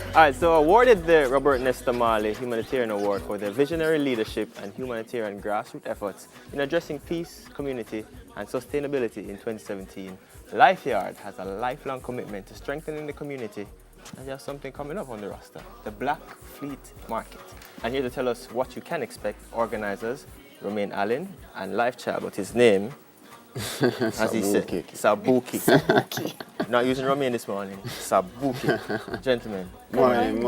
Alright, so awarded the Robert Nesta Marley Humanitarian Award for their visionary leadership and humanitarian grassroots efforts in addressing peace, community, and sustainability in 2017. Lifeyard has a lifelong commitment to strengthening the community, and they have something coming up on the roster, the Black Fleet Market. And here to tell us what you can expect, organizers Romain Allen and Lifechild, but his name, as he said, Sabuki. Not using Romain this morning, Sabuki. Gentlemen. Morning,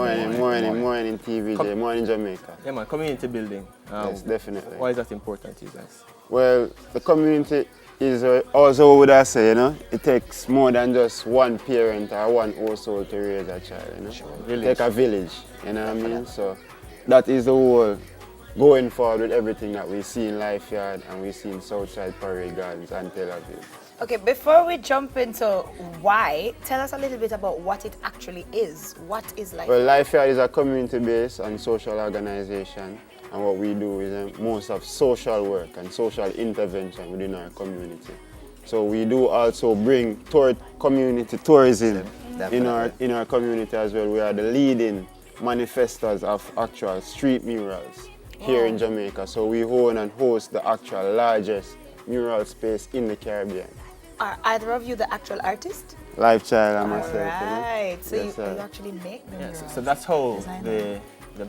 TVJ, morning, Jamaica. Yeah, man, community building. Yes, definitely. Why is that important to you guys? Well, the community is also, what would I say, you know, it takes more than just one parent or one household to raise a child, you know. It takes a village, you know what I mean? So that is the whole going forward with everything that we see in Lifeyard and we see in Southside Parade Gardens and Tel Aviv. Okay, before we jump into why, tell us a little bit about what it actually is. What is Lifeyard? Well, Lifeyard is a community-based and social organization, and what we do is most of social work and social intervention within our community. So we do also bring community tourism in our community as well. We are the leading manifestors of actual street murals here in Jamaica. So we own and host the actual largest mural space in the Caribbean. Are either of you the actual artist? Lifechild and myself. Right, so yes, you actually make the murals. So that's how the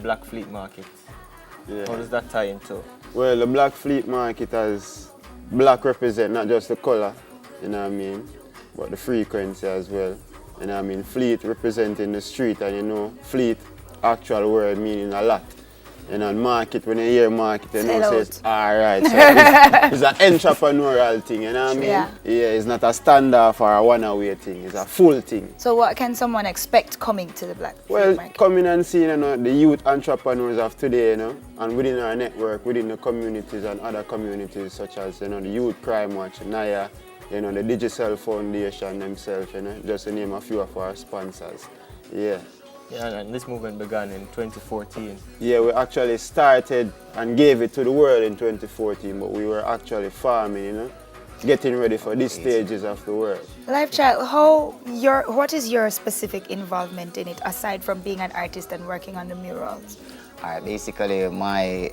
Black Fleet Market, how does that tie into? Well, the Black Fleet Market has black represent not just the color, you know what I mean, but the frequency as well. You know what I mean, fleet representing the street, and you know, fleet, actual word meaning a lot. You know, market, when you hear market, you know, it's alright. So it's an entrepreneurial thing, you know what I mean? Yeah, it's not a standoff or a one-away thing, it's a full thing. So what can someone expect coming to the Black Well, Market? coming and seeing, you know, the youth entrepreneurs of today, you know, and within our network, within the communities and other communities such as, you know, the Youth Crime Watch, NAYA, you know, the Digital Foundation themselves, you know, just to name a few of our sponsors. Yeah, and this movement began in 2014. Yeah, we actually started and gave it to the world in 2014, but we were actually farming, you know, getting ready for these stages of the world. Lifechild, what is your specific involvement in it, aside from being an artist and working on the murals? Basically, my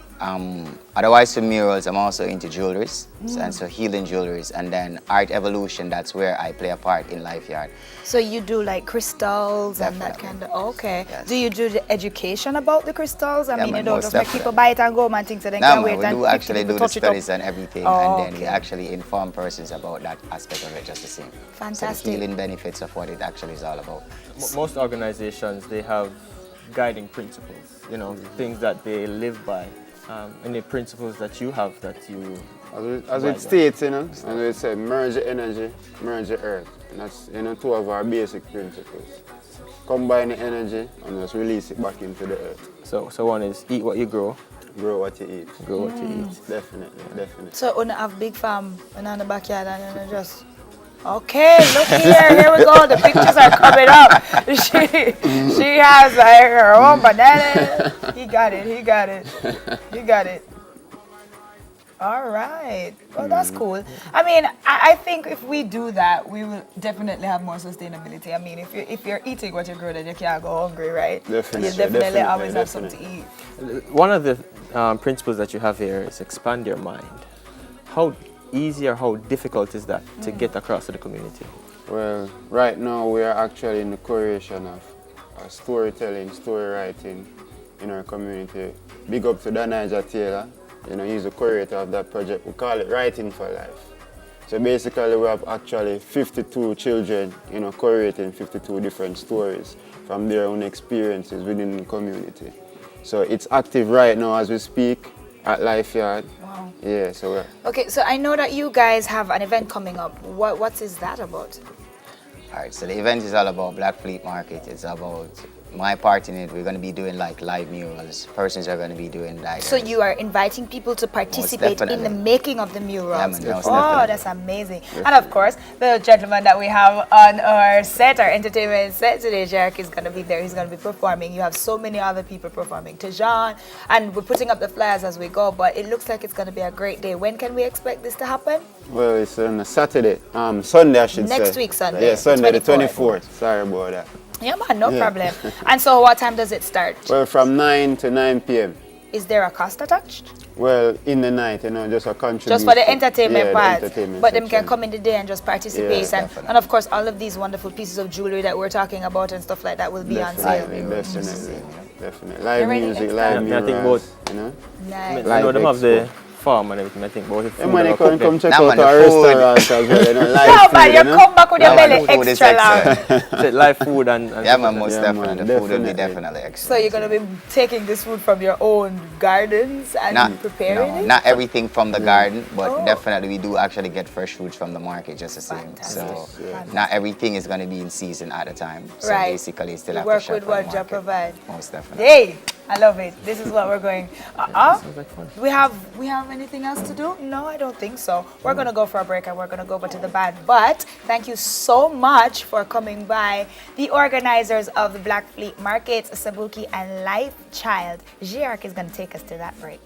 otherwise for murals, I'm also into jewelries, and so healing jewelries, and then art evolution. That's where I play a part in Lifeyard. So you do like crystals and that kind of. Okay. Yes. Do you do the education about the crystals? I mean, you don't just make people buy it and go and things, so they can't wait. We do actually do the studies and everything, and then we actually inform persons about that aspect of it just the same. Fantastic. So the healing benefits of what it actually is all about. Most organizations, they have guiding principles, you know, things that they live by. Any principles that you have that you... As it states, you know, and we say merge the energy, merge the earth. And that's, you know, two of our basic principles. Combine the energy and just release it back into the earth. So one is eat what you grow. Grow what you eat. Grow what you eat. Definitely. So when you have big farm and on the backyard and you just... Okay, look here we go, the pictures are coming up. She has like her own banana. He got it. All right, well that's cool. I mean, I think if we do that, we will definitely have more sustainability. I mean, if you're eating what you grow, then you can't go hungry, right? Definitely. You definitely always have something to eat. One of the principles that you have here is expand your mind. How easy or how difficult is that to get across to the community? Well, right now we are actually in the creation of storytelling, story writing in our community. Big up to Danija Taylor, you know, he's the curator of that project. We call it Writing for Life. So basically we have actually 52 children, you know, curating 52 different stories from their own experiences within the community. So it's active right now as we speak at Lifeyard. Wow. Yeah, so we're... Okay, so I know that you guys have an event coming up. What is that about? All right, so the event is all about Black Fleet Market. It's about my part in it. We're going to be doing like live murals. Persons are going to be doing like... So you are inviting people to participate in the making of the murals. Yeah, that's amazing. And of course, the gentleman that we have on our set, our entertainment set today, Jarek, is going to be there. He's going to be performing. You have so many other people performing. Tajan, and we're putting up the flyers as we go, but it looks like it's going to be a great day. When can we expect this to happen? Well, it's on a Saturday. Sunday, I should say. Next week, Sunday. Yeah, Sunday, the 24th. Sorry about that. Yeah, man, no Yeah. problem. And so what time does it start? Well, from 9 to 9 p.m. Is there a cost attached? Well, in the night, you know, just a contribution. Just for the entertainment yeah, part. The entertainment But them can section. come in the day and just participate. Yes, And of course, all of these wonderful pieces of jewelry that we're talking about and stuff like that will be on sale. Definitely. Live ready music, next live time? Yeah, I think mirrors, both. you know. Nice. I know them have the expo. farm and everything. I think about the food. Yeah, man, you and can cook come there. check Nah, out man, the our food. restaurant as well, you know, live No, food, man, you know. come back with your Yeah, man, belly the food is extra long. excellent. Say live food and Yeah, man, most Yeah, definitely. man, The food will be definitely. definitely excellent. So you're going to be taking this food from your own gardens and preparing no, it? not everything from the garden, but Oh. definitely we do actually get fresh fruits from the market just the same. Fantastic. So Fantastic. not everything is going to be in season at a time. So Right. basically, you still You have work to shop with at the what you market. provide. Most definitely. Hey, I love it. This is what we're going. Sounds like fun. Do we have anything else to do? No, I don't think so. We're gonna go for a break and we're gonna go over to the band. But thank you so much for coming by. The organizers of the Black Fleet Markets, Sabuki and Life Child. Giark is gonna take us to that break.